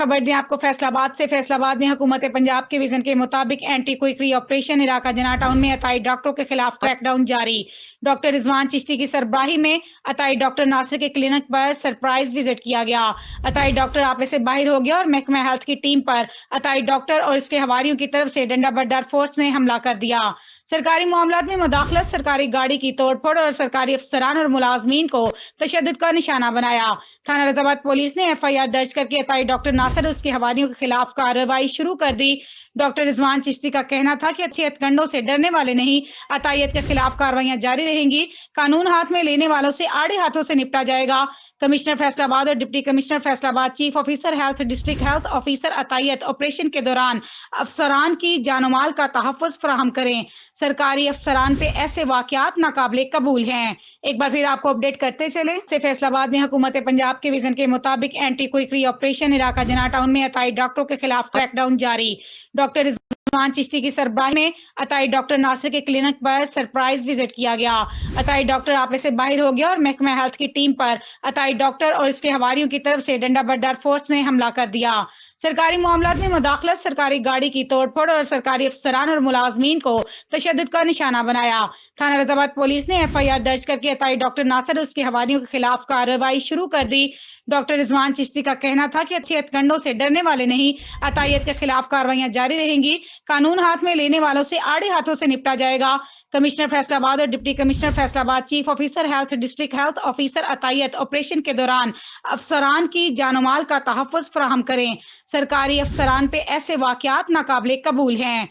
खबर दें आपको फैसलाबाद से। फैसलाबाद में हुकूमत पंजाब के विजन के मुताबिक एंटी क्विकरी ऑपरेशन इलाका जना टाउन में अताई डॉक्टरों के खिलाफ क्रैकडाउन जारी। डॉक्टर रिजवान चिश्ती की सरबराही में अताई डॉक्टर नासिर के क्लिनिक पर सरप्राइज विजिट किया गया। अताई डॉक्टर आपे से बाहर हो गया और महकमा हेल्थ की टीम पर अताई डॉक्टर और इसके हवारियों की तरफ से डंडा बरदार फोर्स ने हमला कर दिया। सरकारी मामलात में मुदाखलत, सरकारी गाड़ी की तोड़फोड़ और सरकारी अफसरान और मुलाजमीन को तशद्दुद का निशाना बनाया। थाना रजाबाद पुलिस ने FIR दर्ज करके अताई डॉक्टर नासिर और उसके हवारियों के खिलाफ कार्रवाई शुरू कर दी। डॉक्टर रिजवान चिश्ती का कहना था कि अच्छे हथकंडों से डरने वाले नहीं, अतायत के खिलाफ कार्रवाइयां जारी रहेंगी। कानून हाथ में लेने वालों से आड़े हाथों से निपटा जाएगा। कमिश्नर फैसलाबाद और deputy commissioner Faisalabad, chief officer health, district health officer अतायत ऑपरेशन के दौरान अफसरान की जानमाल का तहफ़्फ़ुज़ फराहम करें। सरकारी अफसरान पे ऐसे वाक़यात नाकाबिले कबूल हैं। एक बार फिर आपको अपडेट करते चले से फैसलाबाद में हुकूमत पंजाब के विजन के मुताबिक एंटी क्विकरी ऑपरेशन इलाका जना टाउन में अताई डॉक्टरों के खिलाफ क्रैकडाउन जारी। डॉक्टर रिजवान चिश्ती की सरबराही में अताई डॉक्टर नासिर के क्लिनिक पर सरप्राइज विजिट किया गया। अताई डॉक्टर आपे से बाहर हो गया और महकमा हेल्थ की टीम पर अताई डॉक्टर और इसके हवारियों की तरफ से डंडा बरदार फोर्स ने हमला कर दिया। सरकारी मामलात में मुदाखलत, सरकारी गाड़ी की तोड़फोड़ और सरकारी अफसरान और मुलाजमीन को तशद्दुद का निशाना बनाया। थाना रजाबाद पुलिस ने FIR दर्ज करके अताई डॉक्टर नासिर और उसके हवारियों के खिलाफ कार्रवाई शुरू कर दी। डॉक्टर रिजवान चिश्ती का कहना था कि अच्छे हथकंडों से डरने वाले नहीं, अतायत के खिलाफ कार्रवाइयां जारी रहेंगी। कानून हाथ में लेने वालों से आड़े हाथों से निपटा जाएगा। कमिश्नर फैसलाबाद और deputy commissioner Faisalabad, chief officer health, district health officer अतायत ऑपरेशन के दौरान अफसरान की जानमाल का तहफ़्फ़ुज़ फराहम करें। सरकारी अफसरान पे ऐसे वाक़यात नाकाबिले कबूल हैं।